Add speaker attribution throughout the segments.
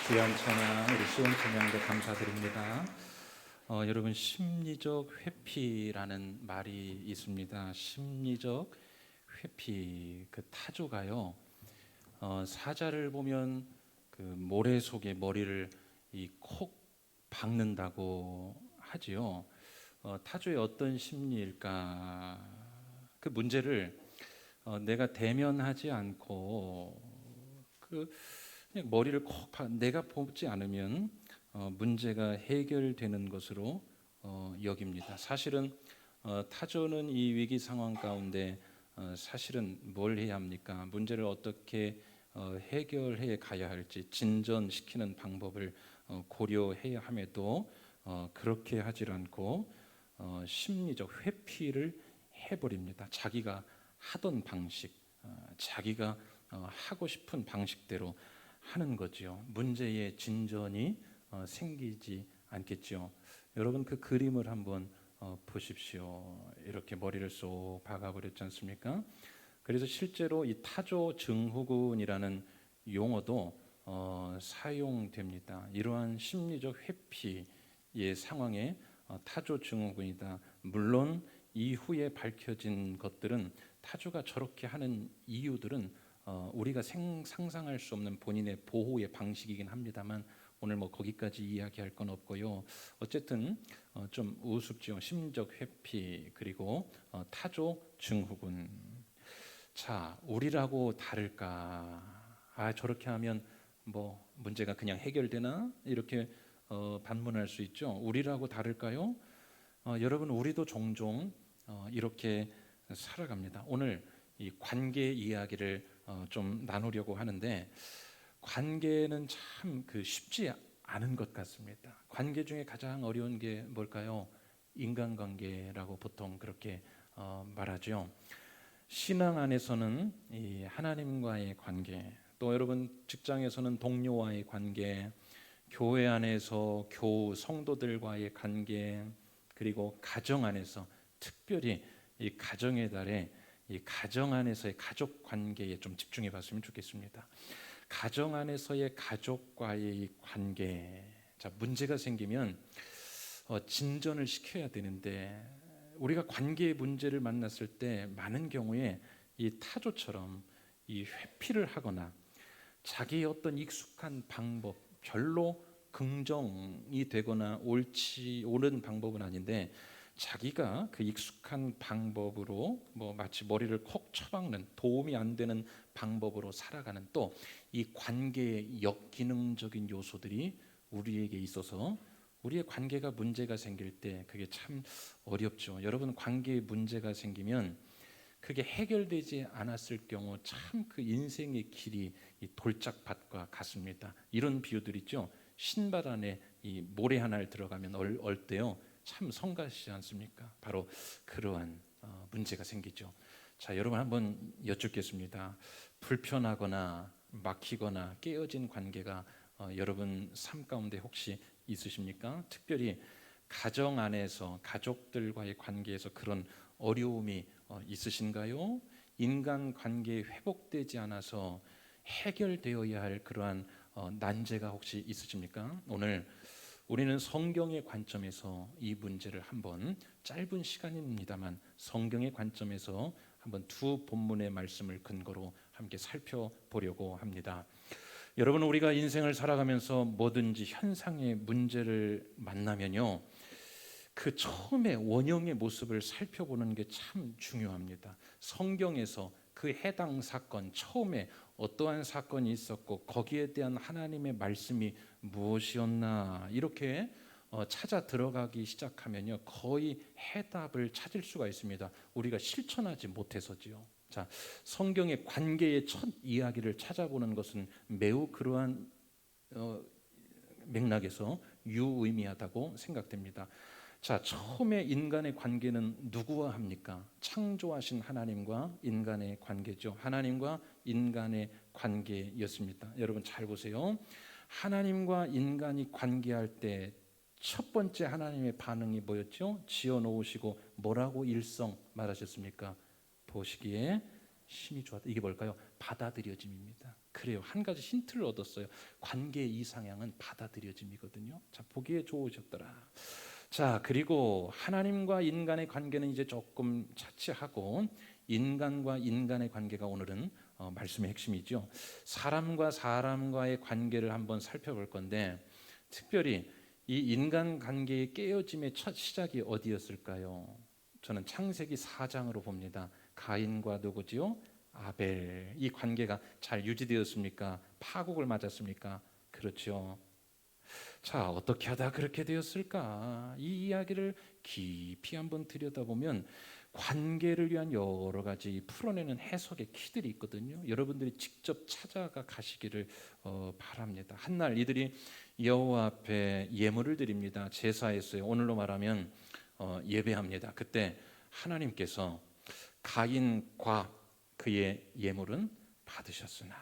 Speaker 1: 귀한 찬양, 우리 시온 찬양도 감사드립니다. 여러분, 심리적 회피라는 말이 있습니다. 심리적 회피, 그 타조가요, 사자를 보면 그 모래 속에 머리를 콕 박는다고 하지요. 타조의 어떤 심리일까? 그 문제를 내가 대면하지 않고 그냥 머리를 내가 보지 않으면 문제가 해결되는 것으로 여깁니다. 사실은 타조는 이 위기 상황 가운데 사실은 뭘 해야 합니까? 문제를 어떻게 해결해 가야 할지 진전시키는 방법을 고려해야 함에도 그렇게 하질 않고 심리적 회피를 해버립니다. 자기가 하던 방식, 자기가 하고 싶은 방식대로 하는 거지요. 문제의 진전이 생기지 않겠죠. 여러분, 그 그림을 한번 보십시오. 이렇게 머리를 쏙 박아버렸지 않습니까? 그래서 실제로 이 타조 증후군이라는 용어도 사용됩니다. 이러한 심리적 회피의 상황에 타조 증후군이다. 물론 이후에 밝혀진 것들은 타조가 저렇게 하는 이유들은 우리가 상상할 수 없는 본인의 보호의 방식이긴 합니다만 오늘 뭐 거기까지 이야기할 건 없고요. 어쨌든 좀 우습죠. 심리적 회피 그리고 타조 증후군. 자, 우리라고 다를까? 저렇게 하면 뭐 문제가 그냥 해결되나? 이렇게 반문할 수 있죠. 우리라고 다를까요? 여러분, 우리도 종종 이렇게 살아갑니다. 오늘 이 관계 이야기를 좀 나누려고 하는데, 관계는 참 쉽지 않은 것 같습니다. 관계 중에 가장 어려운 게 뭘까요? 인간관계라고 보통 그렇게 말하죠. 신앙 안에서는 이 하나님과의 관계, 또 여러분 직장에서는 동료와의 관계, 교회 안에서 교우 성도들과의 관계, 그리고 가정 안에서 특별히 이 가정의 달에 이 가정 안에서의 가족 관계에 좀 집중해 봤으면 좋겠습니다. 가정 안에서의 가족과의 관계, 자, 문제가 생기면 진전을 시켜야 되는데 우리가 관계의 문제를 만났을 때 많은 경우에 이 타조처럼 이 회피를 하거나 자기의 어떤 익숙한 방법, 별로 긍정이 되거나 옳은 방법은 아닌데 자기가 그 익숙한 방법으로 뭐 마치 머리를 콕 쳐박는 도움이 안 되는 방법으로 살아가는, 또 이 관계의 역기능적인 요소들이 우리에게 있어서 우리의 관계가 문제가 생길 때 그게 참 어렵죠. 여러분, 관계에 문제가 생기면 그게 해결되지 않았을 경우 참 그 인생의 길이 이 돌짝밭과 같습니다. 이런 비유들 있죠. 신발 안에 이 모래 하나를 들어가면 얼때요 참 성가시지 않습니까? 바로 그러한 문제가 생기죠. 자, 여러분 한번 여쭙겠습니다. 불편하거나 막히거나 깨어진 관계가 여러분 삶 가운데 혹시 있으십니까? 특별히 가정 안에서 가족들과의 관계에서 그런 어려움이 있으신가요? 인간 관계 회복되지 않아서 해결되어야 할 그러한 난제가 혹시 있으십니까? 오늘 우리는 성경의 관점에서 이 문제를 한번 짧은 시간입니다만 성경의 관점에서 한번 두 본문의 말씀을 근거로 함께 살펴보려고 합니다. 여러분, 우리가 인생을 살아가면서 뭐든지 현상의 문제를 만나면요, 그 처음에 원형의 모습을 살펴보는 게 참 중요합니다. 성경에서 그 해당 사건, 처음에 어떠한 사건이 있었고 거기에 대한 하나님의 말씀이 무엇이었나, 이렇게 찾아 들어가기 시작하면요 거의 해답을 찾을 수가 있습니다. 우리가 실천하지 못해서지요. 자, 성경의 관계의 첫 이야기를 찾아보는 것은 매우 그러한 맥락에서 유의미하다고 생각됩니다. 자, 처음에 인간의 관계는 누구와 합니까? 창조하신 하나님과 인간의 관계죠. 하나님과 인간의 관계였습니다. 여러분 잘 보세요. 하나님과 인간이 관계할 때 첫 번째 하나님의 반응이 뭐였죠? 지어 놓으시고 뭐라고 일성 말하셨습니까? 보시기에 심히 좋았다. 이게 뭘까요? 받아들여짐입니다. 그래요. 한 가지 힌트를 얻었어요. 관계의 이상향은 받아들여짐이거든요. 자, 보기에 좋으셨더라. 자, 그리고 하나님과 인간의 관계는 이제 조금 차치하고 인간과 인간의 관계가 오늘은 말씀의 핵심이죠. 사람과 사람과의 관계를 한번 살펴볼 건데, 특별히 이 인간 관계의 깨어짐의 첫 시작이 어디였을까요? 저는 창세기 4장으로 봅니다. 가인과 누구지요? 아벨. 이 관계가 잘 유지되었습니까? 파국을 맞았습니까? 그렇죠. 자, 어떻게 하다 그렇게 되었을까? 이 이야기를 깊이 한번 들여다보면 관계를 위한 여러 가지 풀어내는 해석의 키들이 있거든요. 여러분들이 직접 찾아가 가시기를 바랍니다. 한날 이들이 여호와 앞에 예물을 드립니다. 제사했어요. 오늘로 말하면 예배합니다. 그때 하나님께서 가인과 그의 예물은 받으셨으나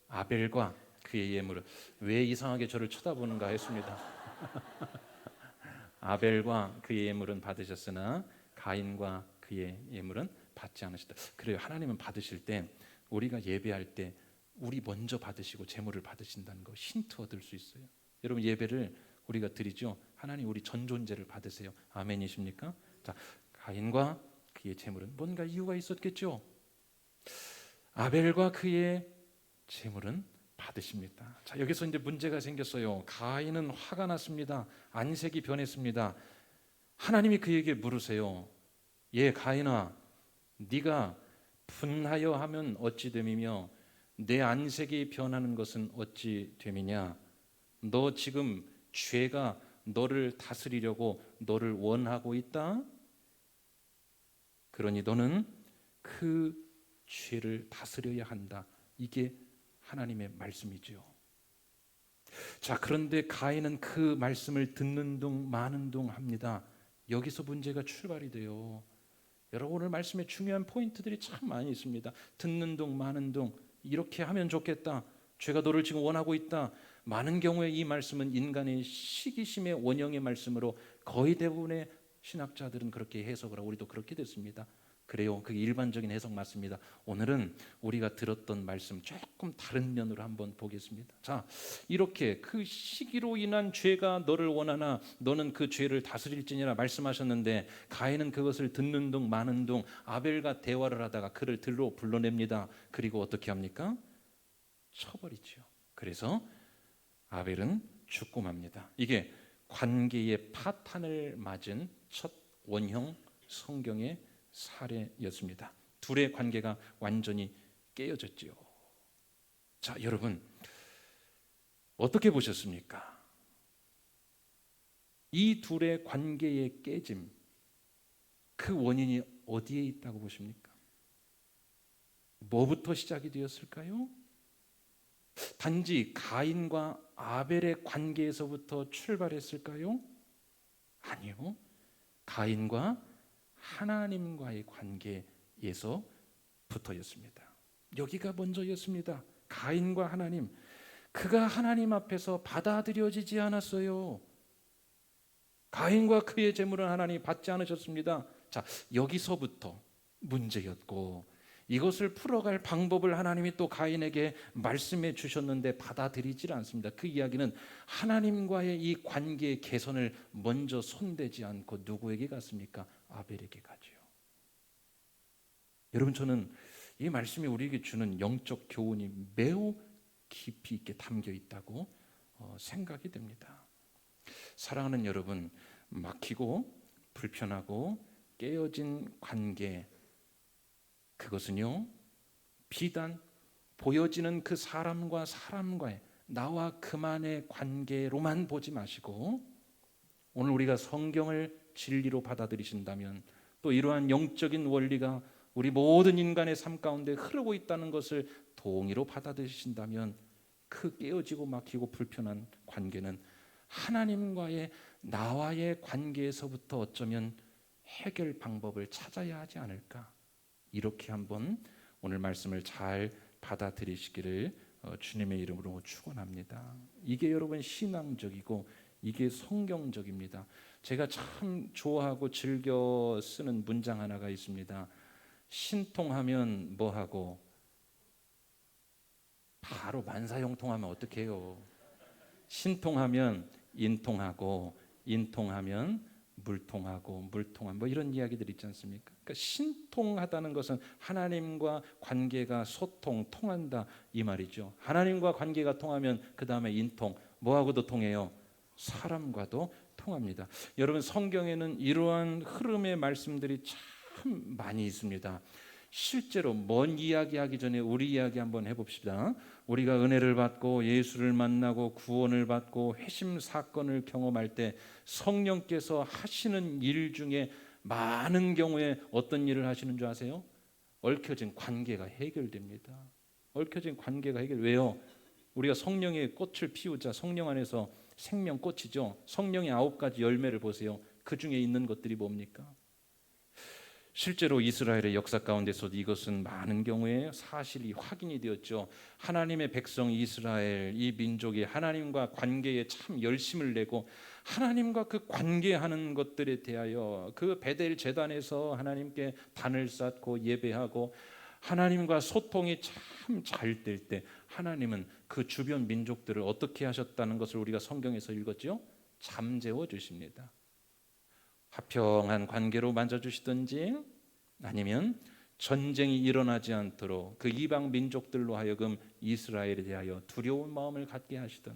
Speaker 1: 아벨과 그의 예물을, 왜 이상하게 저를 쳐다보는가 했습니다. 아벨과 그의 예물은 받으셨으나 가인과 그의 예물은 받지 않으셨다. 그래요. 하나님은 받으실 때, 우리가 예배할 때 우리 먼저 받으시고 제물을 받으신다는 거 힌트 얻을 수 있어요. 여러분, 예배를 우리가 드리죠. 하나님, 우리 전 존재를 받으세요. 아멘이십니까? 자, 가인과 그의 제물은 뭔가 이유가 있었겠죠. 아벨과 그의 제물은 받으십니다. 자, 여기서 이제 문제가 생겼어요. 가인은 화가 났습니다. 안색이 변했습니다. 하나님이 그에게 물으세요. 예, 가인아, 네가 분하여 하면 어찌 됨이며 내 안색이 변하는 것은 어찌 됨이냐? 너 지금 죄가 너를 다스리려고 너를 원하고 있다. 그러니 너는 그 죄를 다스려야 한다. 이게 하나님의 말씀이지요. 자, 그런데 가인은 그 말씀을 듣는 둥 마는 둥 합니다. 여기서 문제가 출발이 돼요. 여러분, 오늘 말씀에 중요한 포인트들이 참 많이 있습니다. 듣는 둥 마는 둥, 이렇게 하면 좋겠다. 죄가 너를 지금 원하고 있다. 많은 경우에 이 말씀은 인간의 시기심의 원형의 말씀으로 거의 대부분의 신학자들은 그렇게 해석을 하고 우리도 그렇게 됐습니다. 그래요. 그게 일반적인 해석 맞습니다. 오늘은 우리가 들었던 말씀 조금 다른 면으로 한번 보겠습니다. 자, 이렇게 그 시기로 인한 죄가 너를 원하나 너는 그 죄를 다스릴지니라 말씀하셨는데, 가인은 그것을 듣는 둥 마는 둥 아벨과 대화를 하다가 그를 들로 불러냅니다. 그리고 어떻게 합니까? 쳐버리죠. 그래서 아벨은 죽고 맙니다. 이게 관계의 파탄을 맞은 첫 원형 성경의 사례였습니다. 둘의 관계가 완전히 깨어졌지요. 자, 여러분, 어떻게 보셨습니까? 이 둘의 관계의 깨짐, 그 원인이 어디에 있다고 보십니까? 뭐부터 시작이 되었을까요? 단지 가인과 아벨의 관계에서부터 출발했을까요? 아니요. 가인과 하나님과의 관계에서부터였습니다. 여기가 먼저였습니다. 가인과 하나님, 그가 하나님 앞에서 받아들여지지 않았어요. 가인과 그의 재물은 하나님이 받지 않으셨습니다. 자, 여기서부터 문제였고, 이것을 풀어갈 방법을 하나님이 또 가인에게 말씀해 주셨는데 받아들이질 않습니다. 그 이야기는 하나님과의 이 관계의 개선을 먼저 손대지 않고 누구에게 갔습니까? 아벨에게 가지요. 여러분, 저는 이 말씀이 우리에게 주는 영적 교훈이 매우 깊이 있게 담겨 있다고 생각이 됩니다. 사랑하는 여러분, 막히고 불편하고 깨어진 관계, 그것은요, 비단 보여지는 그 사람과 사람과의 나와 그만의 관계로만 보지 마시고, 오늘 우리가 성경을 진리로 받아들이신다면, 또 이러한 영적인 원리가 우리 모든 인간의 삶 가운데 흐르고 있다는 것을 동의로 받아들이신다면, 그 깨어지고 막히고 불편한 관계는 하나님과의 나와의 관계에서부터 어쩌면 해결 방법을 찾아야 하지 않을까, 이렇게 한번 오늘 말씀을 잘 받아들이시기를 주님의 이름으로 축원합니다. 이게 여러분 신앙적이고 이게 성경적입니다. 제가 참 좋아하고 즐겨 쓰는 문장 하나가 있습니다. 신통하면 뭐하고? 바로 만사형통하면 어떡해요? 신통하면 인통하고, 인통하면 물통하고, 물통하면 뭐 이런 이야기들 있지 않습니까? 그러니까 신통하다는 것은 하나님과 관계가 소통, 통한다 이 말이죠. 하나님과 관계가 통하면 그 다음에 인통, 뭐하고도 통해요? 사람과도 통합니다. 여러분, 성경에는 이러한 흐름의 말씀들이 참 많이 있습니다. 실제로 먼 이야기하기 전에 우리 이야기 한번 해봅시다. 우리가 은혜를 받고 예수를 만나고 구원을 받고 회심 사건을 경험할 때 성령께서 하시는 일 중에 많은 경우에 어떤 일을 하시는 줄 아세요? 얽혀진 관계가 해결됩니다. 얽혀진 관계가 해결. 왜요? 우리가 성령의 꽃을 피우자. 성령 안에서 생명꽃이죠. 성령의 9가지 열매를 보세요. 그 중에 있는 것들이 뭡니까? 실제로 이스라엘의 역사 가운데서도 이것은 많은 경우에 사실이 확인이 되었죠. 하나님의 백성 이스라엘, 이 민족이 하나님과 관계에 참 열심을 내고 하나님과 그 관계하는 것들에 대하여 그 베델 제단에서 하나님께 단을 쌓고 예배하고 하나님과 소통이 참 잘 될 때 하나님은 그 주변 민족들을 어떻게 하셨다는 것을 우리가 성경에서 읽었죠? 잠재워 주십니다. 화평한 관계로 만져주시든지 아니면 전쟁이 일어나지 않도록 그 이방 민족들로 하여금 이스라엘에 대하여 두려운 마음을 갖게 하시든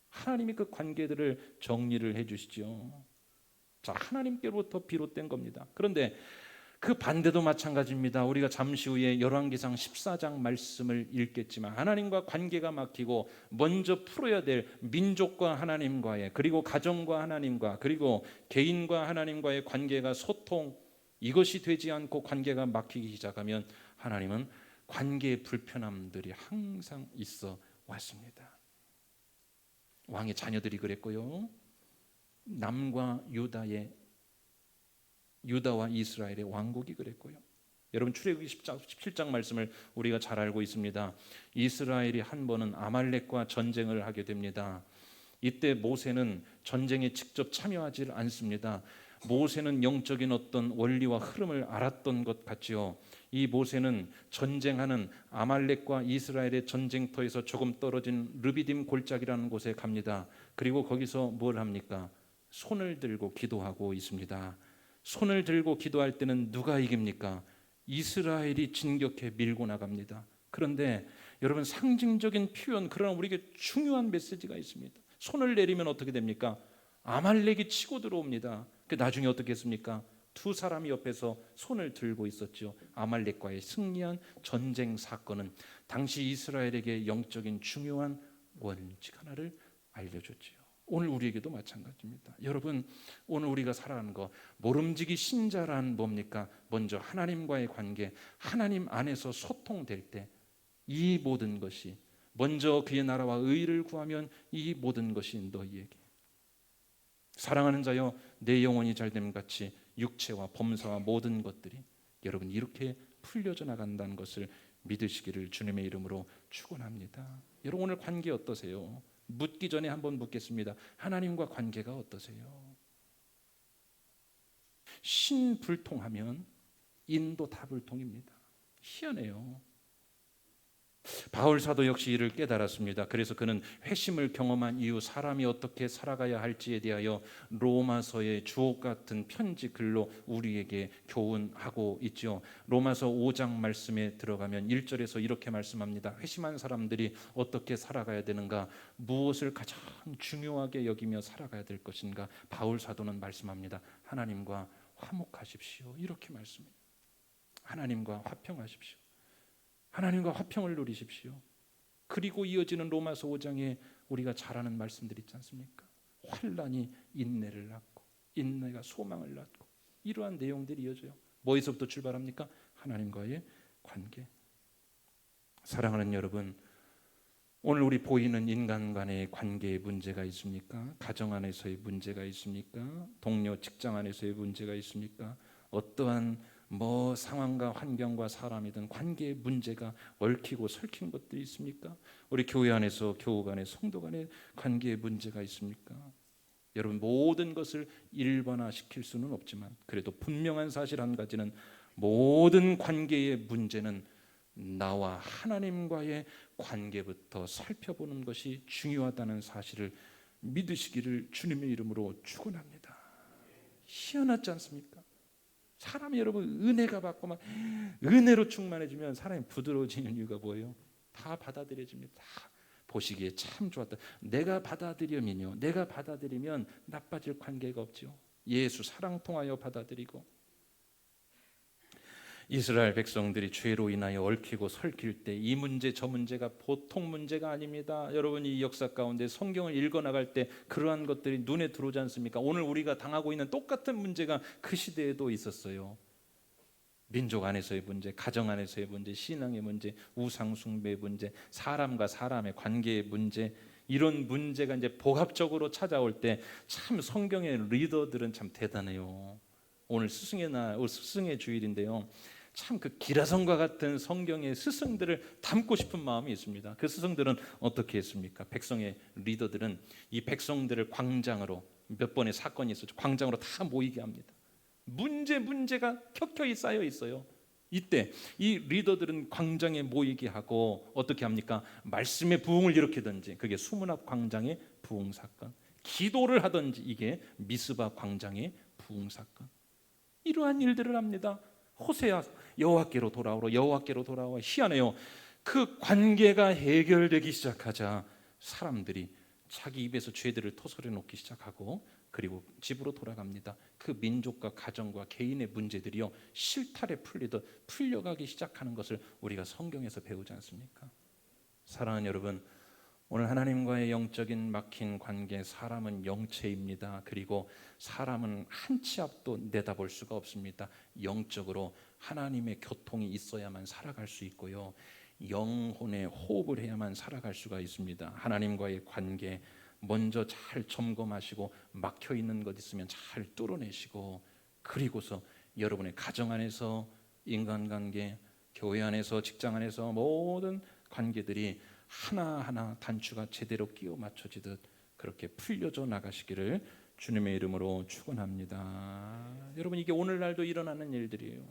Speaker 1: 하나님이 그 관계들을 정리를 해주시죠. 자, 하나님께로부터 비롯된 겁니다. 그런데 그 반대도 마찬가지입니다. 우리가 잠시 후에 열왕기상 14장 말씀을 읽겠지만 하나님과 관계가 막히고 먼저 풀어야 될 민족과 하나님과의, 그리고 가정과 하나님과, 그리고 개인과 하나님과의 관계가 소통, 이것이 되지 않고 관계가 막히기 시작하면 하나님은 관계의 불편함들이 항상 있어 왔습니다. 왕의 자녀들이 그랬고요. 남과 유다와 이스라엘의 왕국이 그랬고요. 여러분, 출애굽기 17장 말씀을 우리가 잘 알고 있습니다. 이스라엘이 한 번은 아말렉과 전쟁을 하게 됩니다. 이때 모세는 전쟁에 직접 참여하지 않습니다. 모세는 영적인 어떤 원리와 흐름을 알았던 것 같지요. 이 모세는 전쟁하는 아말렉과 이스라엘의 전쟁터에서 조금 떨어진 르비딤 골짜기라는 곳에 갑니다. 그리고 거기서 뭘 합니까? 손을 들고 기도하고 있습니다. 손을 들고 기도할 때는 누가 이깁니까? 이스라엘이 진격해 밀고 나갑니다. 그런데 여러분, 상징적인 표현, 그러나 우리에게 중요한 메시지가 있습니다. 손을 내리면 어떻게 됩니까? 아말렉이 치고 들어옵니다. 나중에 어떻게 했습니까? 두 사람이 옆에서 손을 들고 있었죠. 아말렉과의 승리한 전쟁 사건은 당시 이스라엘에게 영적인 중요한 원칙 하나를 알려줬지요. 오늘 우리에게도 마찬가지입니다. 여러분, 오늘 우리가 살아가는 거, 모름지기 신자란 뭡니까? 먼저 하나님과의 관계, 하나님 안에서 소통될 때 이 모든 것이, 먼저 그의 나라와 의를 구하면 이 모든 것이 너희에게, 사랑하는 자여 내 영혼이 잘됨 같이 육체와 범사와 모든 것들이 여러분 이렇게 풀려져 나간다는 것을 믿으시기를 주님의 이름으로 축원합니다. 여러분, 오늘 관계 어떠세요? 묻기 전에 한번 묻겠습니다. 하나님과 관계가 어떠세요? 신불통하면 인도 다 불통입니다. 희한해요. 바울 사도 역시 이를 깨달았습니다. 그래서 그는 회심을 경험한 이후 사람이 어떻게 살아가야 할지에 대하여 로마서의 주옥 같은 편지 글로 우리에게 교훈하고 있죠. 로마서 5장 말씀에 들어가면 1절에서 이렇게 말씀합니다. 회심한 사람들이 어떻게 살아가야 되는가, 무엇을 가장 중요하게 여기며 살아가야 될 것인가. 바울 사도는 말씀합니다. 하나님과 화목하십시오. 이렇게 말씀해요. 하나님과 화평하십시오. 하나님과 화평을 누리십시오. 그리고 이어지는 로마서 5장에 우리가 잘 아는 말씀들 있지 않습니까? 환난이 인내를 낳고 인내가 소망을 낳고, 이러한 내용들이 이어져요. 뭐에서부터 출발합니까? 하나님과의 관계. 사랑하는 여러분, 오늘 우리 보이는 인간 간의 관계에 문제가 있습니까? 가정 안에서의 문제가 있습니까? 동료, 직장 안에서의 문제가 있습니까? 어떠한 상황과 환경과 사람이든 관계의 문제가 얽히고 설킨 것들이 있습니까? 우리 교회 안에서, 교우 간에, 성도 간의 관계의 문제가 있습니까? 여러분, 모든 것을 일반화시킬 수는 없지만 그래도 분명한 사실 한 가지는 모든 관계의 문제는 나와 하나님과의 관계부터 살펴보는 것이 중요하다는 사실을 믿으시기를 주님의 이름으로 축원합니다. 희한하지 않습니까? 사람이 여러분 은혜가 받고 막 은혜로 충만해지면 사람이 부드러워지는 이유가 뭐예요? 다 받아들여집니다. 다 보시기에 참 좋았다. 내가 받아들이면 나빠질 관계가 없죠. 예수 사랑 통하여 받아들이고, 이스라엘 백성들이 죄로 인하여 얽히고 설킬 때 이 문제 저 문제가 보통 문제가 아닙니다. 여러분이 이 역사 가운데 성경을 읽어나갈 때 그러한 것들이 눈에 들어오지 않습니까? 오늘 우리가 당하고 있는 똑같은 문제가 그 시대에도 있었어요. 민족 안에서의 문제, 가정 안에서의 문제, 신앙의 문제, 우상 숭배의 문제, 사람과 사람의 관계의 문제, 이런 문제가 이제 복합적으로 찾아올 때 참 성경의 리더들은 참 대단해요. 오늘 스승의 주일인데요. 참 그 기라성과 같은 성경의 스승들을 닮고 싶은 마음이 있습니다. 그 스승들은 어떻게 했습니까? 백성의 리더들은 이 백성들을 광장으로, 몇 번의 사건이 있었죠. 광장으로 다 모이게 합니다. 문제가 켜켜이 쌓여 있어요. 이때 이 리더들은 광장에 모이게 하고 어떻게 합니까? 말씀의 부흥을 일으키든지, 그게 수문앞 광장의 부흥 사건, 기도를 하든지, 이게 미스바 광장의 부흥 사건, 이러한 일들을 합니다. 호세야 여호와께로 돌아오라, 여호와께로 돌아와. 희한해요. 그 관계가 해결되기 시작하자 사람들이 자기 입에서 죄들을 토설해 놓기 시작하고, 그리고 집으로 돌아갑니다. 그 민족과 가정과 개인의 문제들이요 실타래 풀리듯 풀려가기 시작하는 것을 우리가 성경에서 배우지 않습니까? 사랑하는 여러분, 오늘 하나님과의 영적인 막힌 관계, 사람은 영체입니다. 그리고 사람은 한 치 앞도 내다볼 수가 없습니다. 영적으로 하나님의 교통이 있어야만 살아갈 수 있고요, 영혼의 호흡을 해야만 살아갈 수가 있습니다. 하나님과의 관계 먼저 잘 점검하시고, 막혀 있는 것 있으면 잘 뚫어내시고, 그리고서 여러분의 가정 안에서, 인간관계, 교회 안에서, 직장 안에서 모든 관계들이 하나하나 단추가 제대로 끼워 맞춰지듯 그렇게 풀려져 나가시기를 주님의 이름으로 축원합니다. 여러분, 이게 오늘날도 일어나는 일들이에요.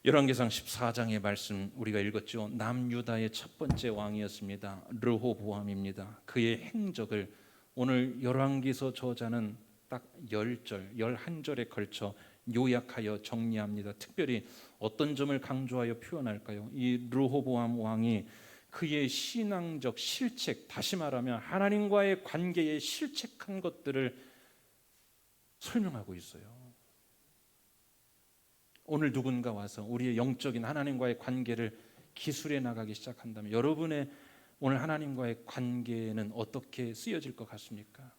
Speaker 1: 열왕기상 14장의 말씀 우리가 읽었죠. 남유다의 첫 번째 왕이었습니다. 르호보암입니다. 그의 행적을 오늘 열왕기서 저자는 딱 10절, 11절에 걸쳐 요약하여 정리합니다. 특별히 어떤 점을 강조하여 표현할까요? 이 르호보암 왕이 그의 신앙적 실책, 다시 말하면 하나님과의 관계에 실책한 것들을 설명하고 있어요. 오늘 누군가 와서 우리의 영적인 하나님과의 관계를 기술해 나가기 시작한다면 여러분의 오늘 하나님과의 관계는 어떻게 쓰여질 것 같습니까?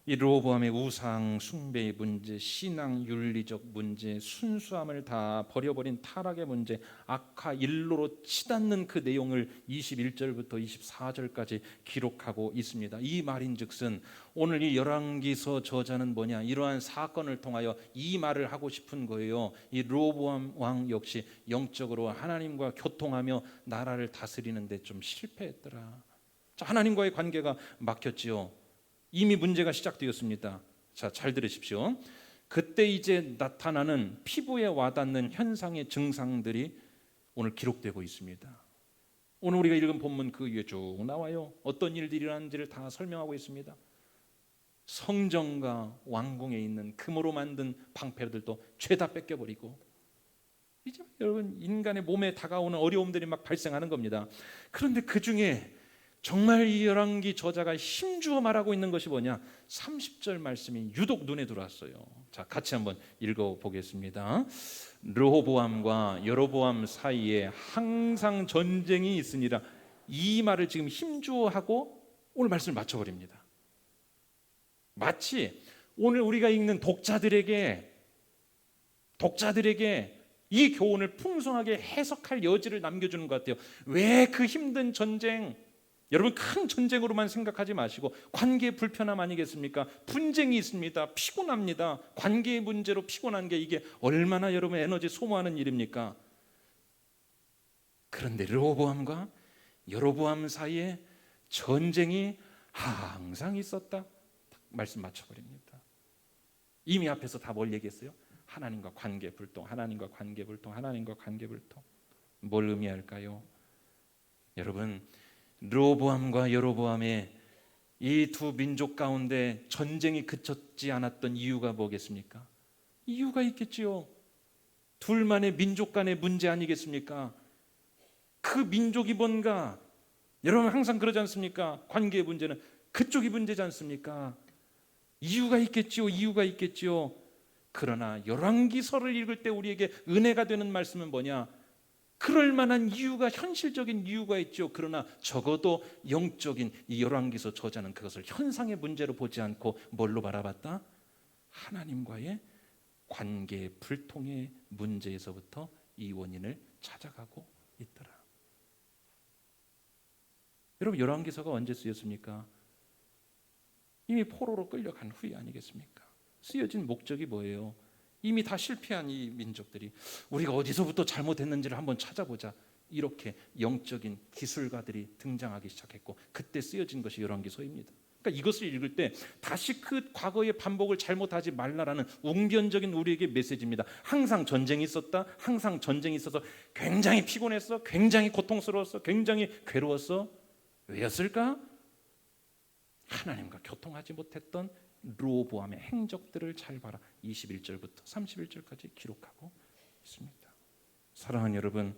Speaker 1: 이 르호보암의 우상 숭배의 문제, 신앙 윤리적 문제, 순수함을 다 버려버린 타락의 문제, 악화 일로로 치닫는 그 내용을 21절부터 24절까지 기록하고 있습니다. 이 말인즉슨 오늘 이 열왕기서 저자는 뭐냐, 이러한 사건을 통하여 이 말을 하고 싶은 거예요. 이 르호보암 왕 역시 영적으로 하나님과 교통하며 나라를 다스리는 데 좀 실패했더라. 하나님과의 관계가 막혔지요. 이미 문제가 시작되었습니다. 자, 잘 들으십시오. 그때 이제 나타나는 피부에 와닿는 현상의 증상들이 오늘 기록되고 있습니다. 오늘 우리가 읽은 본문 그 위에 쭉 나와요. 어떤 일들이 일어나는지를 다 설명하고 있습니다. 성전과 왕궁에 있는 금으로 만든 방패들도 죄다 뺏겨버리고, 이제 여러분 인간의 몸에 다가오는 어려움들이 막 발생하는 겁니다. 그런데 그 중에 정말 이 열왕기 저자가 힘주어 말하고 있는 것이 뭐냐, 30절 말씀이 유독 눈에 들어왔어요. 자, 같이 한번 읽어보겠습니다. 르호보암과 여로보암 사이에 항상 전쟁이 있으니라. 이 말을 지금 힘주어 하고 오늘 말씀을 맞춰버립니다. 마치 오늘 우리가 읽는 독자들에게 이 교훈을 풍성하게 해석할 여지를 남겨주는 것 같아요. 왜 그 힘든 전쟁, 여러분 큰 전쟁으로만 생각하지 마시고 관계 불편함 아니겠습니까? 분쟁이 있습니다. 피곤합니다. 관계의 문제로 피곤한 게 이게 얼마나 여러분 에너지 소모하는 일입니까? 그런데 르호보암과 여로보암 사이에 전쟁이 항상 있었다. 말씀 맞춰버립니다. 이미 앞에서 다 뭘 얘기했어요? 하나님과 관계 불통, 하나님과 관계 불통, 하나님과 관계 불통. 뭘 의미할까요? 여러분, 르호보암과 여로보암의 이 두 민족 가운데 전쟁이 그쳤지 않았던 이유가 뭐겠습니까? 이유가 있겠지요. 둘만의 민족 간의 문제 아니겠습니까? 그 민족이 뭔가, 여러분 항상 그러지 않습니까? 관계의 문제는 그쪽이 문제지 않습니까? 이유가 있겠지요. 이유가 있겠지요. 그러나 열왕기서를 읽을 때 우리에게 은혜가 되는 말씀은 뭐냐? 그럴 만한 이유가, 현실적인 이유가 있죠. 그러나 적어도 영적인 이 열왕기서 저자는 그것을 현상의 문제로 보지 않고 뭘로 바라봤다? 하나님과의 관계 불통의 문제에서부터 이 원인을 찾아가고 있더라. 여러분, 열왕기서가 언제 쓰였습니까? 이미 포로로 끌려간 후에 아니겠습니까? 쓰여진 목적이 뭐예요? 이미 다 실패한 이 민족들이 우리가 어디서부터 잘못했는지를 한번 찾아보자, 이렇게 영적인 기술가들이 등장하기 시작했고, 그때 쓰여진 것이 열왕기서입니다. 그러니까 이것을 읽을 때 다시 그 과거의 반복을 잘못하지 말라라는 웅변적인 우리에게 메시지입니다. 항상 전쟁이 있었다. 항상 전쟁이 있어서 굉장히 피곤했어, 굉장히 고통스러웠어, 굉장히 괴로웠어. 왜였을까? 하나님과 교통하지 못했던 르호보암의 행적들을 잘 봐라. 21절부터 31절까지 기록하고 있습니다. 사랑하는 여러분,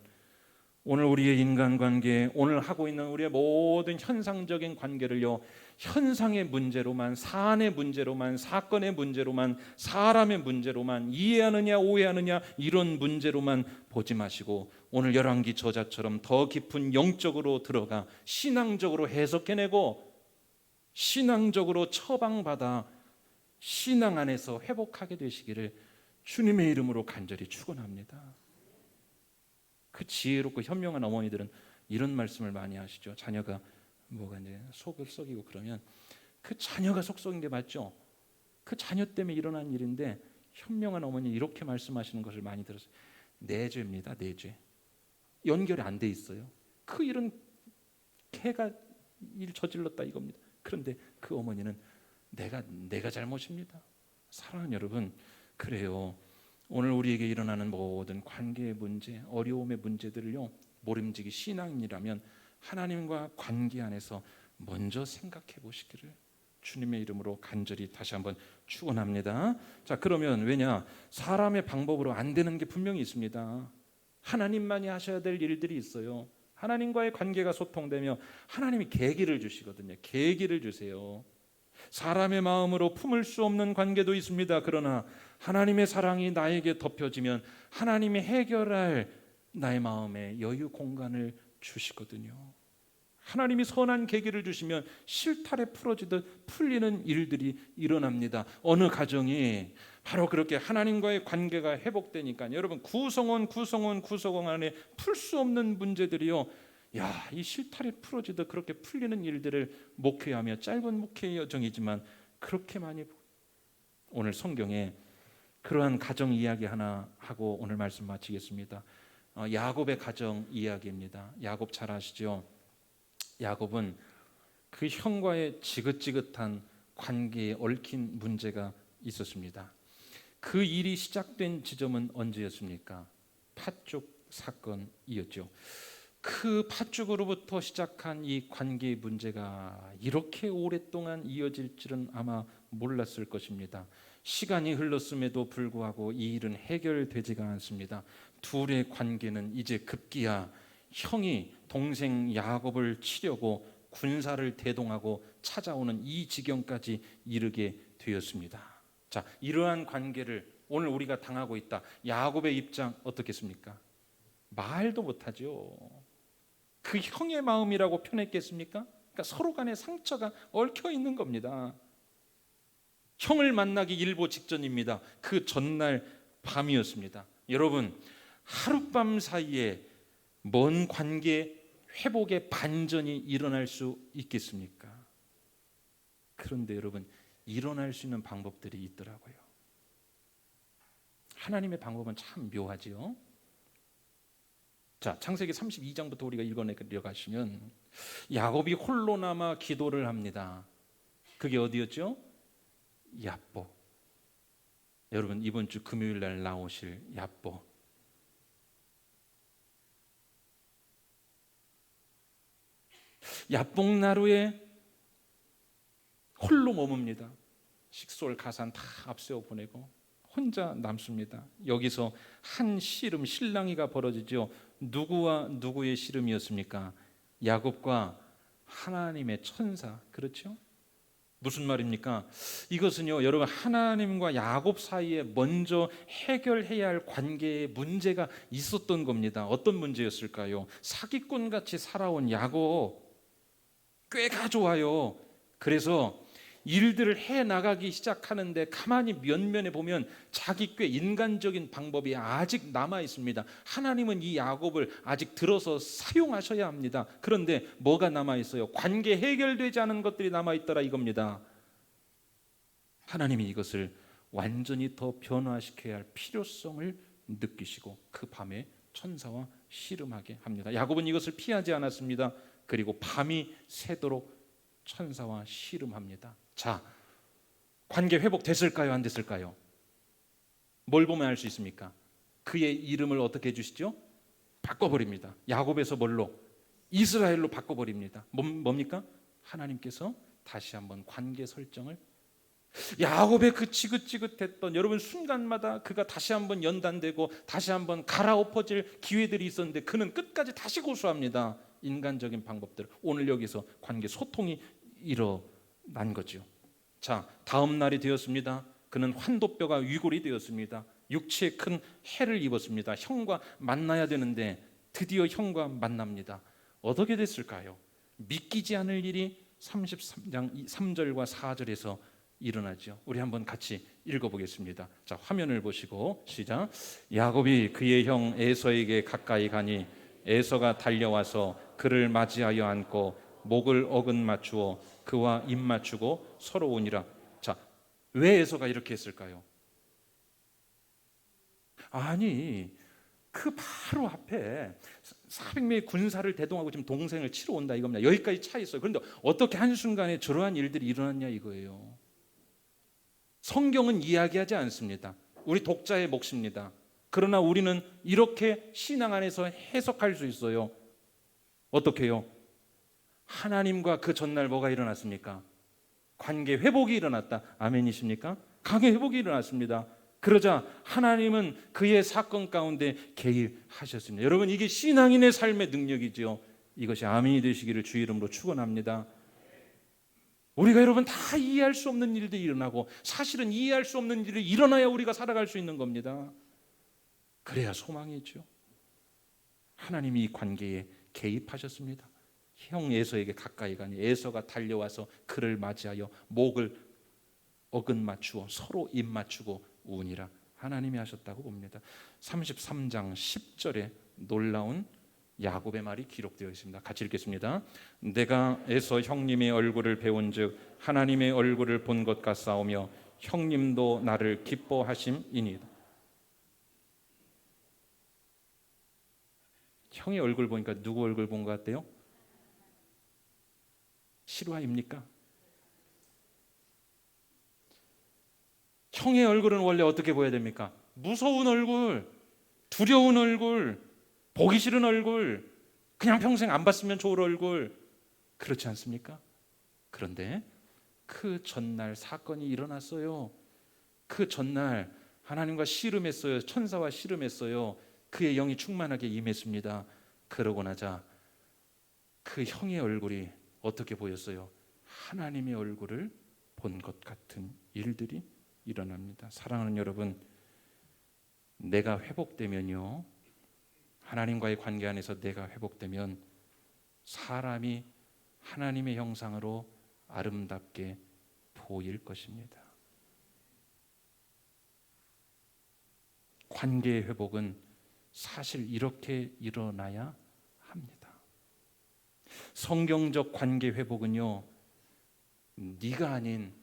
Speaker 1: 오늘 우리의 인간관계, 오늘 하고 있는 우리의 모든 현상적인 관계를요, 현상의 문제로만, 사안의 문제로만, 사건의 문제로만, 사람의 문제로만, 이해하느냐 오해하느냐 이런 문제로만 보지 마시고, 오늘 열왕기 저자처럼 더 깊은 영적으로 들어가 신앙적으로 해석해내고 신앙적으로 처방받아 신앙 안에서 회복하게 되시기를 주님의 이름으로 간절히 축원합니다. 그 지혜롭고 현명한 어머니들은 이런 말씀을 많이 하시죠. 자녀가 뭐가 이제 속을 썩이고 그러면 그 자녀가 속 썩인 게 맞죠? 그 자녀 때문에 일어난 일인데 현명한 어머니 이렇게 말씀하시는 것을 많이 들었어요. 내 죄입니다. 내 죄. 연결이 안 돼 있어요. 그 일은 걔가 일 저질렀다 이겁니다. 그런데 그 어머니는 내가 잘못입니다. 사랑하는 여러분, 그래요. 오늘 우리에게 일어나는 모든 관계의 문제, 어려움의 문제들을요, 모름지기 신앙인이라면 하나님과 관계 안에서 먼저 생각해 보시기를 주님의 이름으로 간절히 다시 한번 축원합니다. 자, 그러면 왜냐? 사람의 방법으로 안 되는 게 분명히 있습니다. 하나님만이 하셔야 될 일들이 있어요. 하나님과의 관계가 소통되며 하나님이 계기를 주시거든요. 계기를 주세요. 사람의 마음으로 품을 수 없는 관계도 있습니다. 그러나 하나님의 사랑이 나에게 덮여지면 하나님이 해결할 나의 마음에 여유 공간을 주시거든요. 하나님이 선한 계기를 주시면 실타래 풀어지듯 풀리는 일들이 일어납니다. 어느 가정이 바로 그렇게 하나님과의 관계가 회복되니까 여러분, 구성원 안에 풀 수 없는 문제들이요, 이 실타래 풀어지듯 그렇게 풀리는 일들을 목회하며, 짧은 목회의 여정이지만 그렇게 많이, 오늘 성경에 그러한 가정 이야기 하나 하고 오늘 말씀 마치겠습니다. 야곱의 가정 이야기입니다. 야곱 잘 아시죠? 야곱은 그 형과의 지긋지긋한 관계에 얽힌 문제가 있었습니다. 그 일이 시작된 지점은 언제였습니까? 팥죽 사건이었죠. 그 팥죽으로부터 시작한 이 관계의 문제가 이렇게 오랫동안 이어질 줄은 아마 몰랐을 것입니다. 시간이 흘렀음에도 불구하고 이 일은 해결되지가 않습니다. 둘의 관계는 이제 급기야 형이 동생 야곱을 치려고 군사를 대동하고 찾아오는 이 지경까지 이르게 되었습니다. 자, 이러한 관계를 오늘 우리가 당하고 있다. 야곱의 입장 어떻겠습니까? 말도 못하죠. 그 형의 마음이라고 표현했겠습니까? 그러니까 서로 간에 상처가 얽혀 있는 겁니다. 형을 만나기 일보 직전입니다. 그 전날 밤이었습니다. 여러분, 하룻밤 사이에 먼 관계 회복의 반전이 일어날 수 있겠습니까? 그런데 여러분, 일어날 수 있는 방법들이 있더라고요. 하나님의 방법은 참 묘하지요. 자, 창세기 32장부터 우리가 읽어내려 가시면 야곱이 홀로 남아 기도를 합니다. 그게 어디였죠? 야복. 여러분 이번 주 금요일 날 나오실 야보, 야복나루에 홀로 머뭅니다. 식솔 가산 다 앞세워 보내고 혼자 남습니다. 여기서 한 씨름 실랑이가 벌어지죠. 누구와 누구의 씨름이었습니까? 야곱과 하나님의 천사. 그렇죠? 무슨 말입니까? 이것은요, 여러분, 하나님과 야곱 사이에 먼저 해결해야 할 관계에 문제가 있었던 겁니다. 어떤 문제였을까요? 사기꾼같이 살아온 야곱, 꾀가 좋아요. 그래서 일들을 해 나가기 시작하는데 가만히 면면에 보면 자기 꽤 인간적인 방법이 아직 남아 있습니다. 하나님은 이 야곱을 아직 들어서 사용하셔야 합니다. 그런데 뭐가 남아 있어요? 관계 해결되지 않은 것들이 남아 있더라 이겁니다. 하나님이 이것을 완전히 더 변화시켜야 할 필요성을 느끼시고 그 밤에 천사와 씨름하게 합니다. 야곱은 이것을 피하지 않았습니다. 그리고 밤이 새도록 천사와 씨름합니다. 자, 관계 회복됐을까요? 안 됐을까요? 뭘 보면 알 수 있습니까? 그의 이름을 어떻게 해주시죠? 바꿔버립니다. 야곱에서 뭘로? 이스라엘로 바꿔버립니다. 뭡니까? 하나님께서 다시 한번 관계 설정을, 야곱의 그 지긋지긋했던 여러분 순간마다 그가 다시 한번 연단되고 다시 한번 갈아엎어질 기회들이 있었는데 그는 끝까지 다시 고수합니다. 인간적인 방법들. 오늘 여기서 관계 소통이 일어난 거죠. 자, 다음 날이 되었습니다. 그는 환도뼈가 위골이 되었습니다. 육체에 큰 해를 입었습니다. 형과 만나야 되는데 드디어 형과 만납니다. 어떻게 됐을까요? 믿기지 않을 일이 33장 3절과 4절에서 일어나죠. 우리 한번 같이 읽어보겠습니다. 자, 화면을 보시고 시작. 야곱이 그의 형 에서에게 가까이 가니 에서가 달려와서 그를 맞이하여 안고 목을 어긋 맞추어 그와 입 맞추고 서로 오니라. 자, 왜 에서가 이렇게 했을까요? 아니, 그 바로 앞에 400명의 군사를 대동하고 지금 동생을 치러 온다 이겁니다. 여기까지 차 있어요. 그런데 어떻게 한순간에 저러한 일들이 일어났냐 이거예요. 성경은 이야기하지 않습니다. 우리 독자의 몫입니다. 그러나 우리는 이렇게 신앙 안에서 해석할 수 있어요. 어떻게요? 하나님과 그 전날 뭐가 일어났습니까? 관계 회복이 일어났다. 아멘이십니까? 관계 회복이 일어났습니다. 그러자 하나님은 그의 사건 가운데 개입하셨습니다. 여러분, 이게 신앙인의 삶의 능력이죠. 이것이 아멘이 되시기를 주 이름으로 축원합니다. 우리가 여러분 다 이해할 수 없는 일들이 일어나고 사실은 이해할 수 없는 일이 일어나야 우리가 살아갈 수 있는 겁니다. 그래야 소망이죠. 하나님이 이 관계에 개입하셨습니다. 형 에서에게 가까이 가니 에서가 달려와서 그를 맞이하여 목을 어긋 맞추어 서로 입 맞추고 우니라. 하나님이 하셨다고 봅니다. 33장 10절에 놀라운 야곱의 말이 기록되어 있습니다. 같이 읽겠습니다. 내가 에서 형님의 얼굴을 배운즉 하나님의 얼굴을 본 것 같사오며 형님도 나를 기뻐하심이니이다. 형의 얼굴 보니까 누구 얼굴 본 것 같대요? 실화입니까? 형의 얼굴은 원래 어떻게 보여야 됩니까? 무서운 얼굴, 두려운 얼굴, 보기 싫은 얼굴, 그냥 평생 안 봤으면 좋을 얼굴, 그렇지 않습니까? 그런데 그 전날 사건이 일어났어요. 그 전날 하나님과 씨름했어요. 천사와 씨름했어요. 그의 영이 충만하게 임했습니다. 그러고 나자 그 형의 얼굴이 어떻게 보였어요? 하나님의 얼굴을 본 것 같은 일들이 일어납니다. 사랑하는 여러분, 내가 회복되면요, 하나님과의 관계 안에서 내가 회복되면 사람이 하나님의 형상으로 아름답게 보일 것입니다. 관계의 회복은 사실 이렇게 일어나야 합니다. 성경적 관계 회복은요, 네가 아닌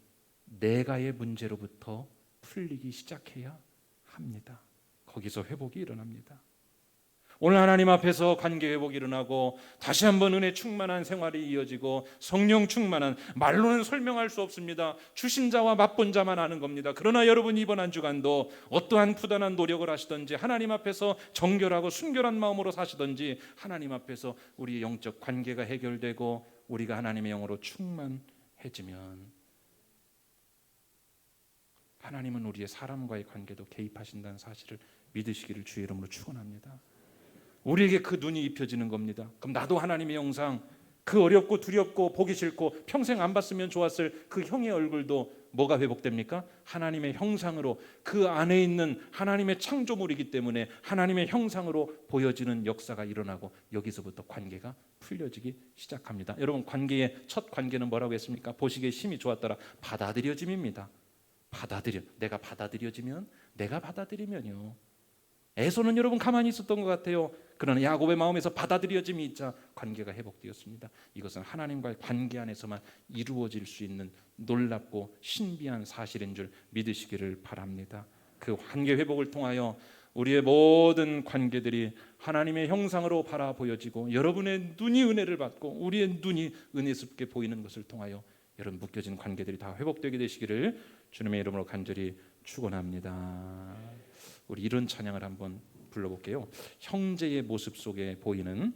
Speaker 1: 내가의 문제로부터 풀리기 시작해야 합니다. 거기서 회복이 일어납니다. 오늘 하나님 앞에서 관계 회복이 일어나고 다시 한번 은혜 충만한 생활이 이어지고 성령 충만한, 말로는 설명할 수 없습니다. 주신 자와 맛본 자만 아는 겁니다. 그러나 여러분, 이번 한 주간도 어떠한 부단한 노력을 하시든지 하나님 앞에서 정결하고 순결한 마음으로 사시든지 하나님 앞에서 우리의 영적 관계가 해결되고 우리가 하나님의 영으로 충만해지면 하나님은 우리의 사람과의 관계도 개입하신다는 사실을 믿으시기를 주의 이름으로 축원합니다. 우리에게 그 눈이 입혀지는 겁니다. 그럼 나도 하나님의 형상, 그 어렵고 두렵고 보기 싫고 평생 안 봤으면 좋았을 그 형의 얼굴도 뭐가 회복됩니까? 하나님의 형상으로, 그 안에 있는 하나님의 창조물이기 때문에 하나님의 형상으로 보여지는 역사가 일어나고 여기서부터 관계가 풀려지기 시작합니다. 여러분, 관계의 첫 관계는 뭐라고 했습니까? 보시기에 심히 좋았더라. 받아들여짐입니다. 내가 받아들이면요. 에서는 여러분 가만히 있었던 것 같아요. 그러나 야곱의 마음에서 받아들여짐이 있자 관계가 회복되었습니다. 이것은 하나님과의 관계 안에서만 이루어질 수 있는 놀랍고 신비한 사실인 줄 믿으시기를 바랍니다. 그 관계 회복을 통하여 우리의 모든 관계들이 하나님의 형상으로 바라 보여지고 여러분의 눈이 은혜를 받고 우리의 눈이 은혜스럽게 보이는 것을 통하여 여러분 묶여진 관계들이 다 회복되게 되시기를 주님의 이름으로 간절히 축원합니다. 우리 이런 찬양을 한번 불러볼게요. 형제의 모습 속에 보이는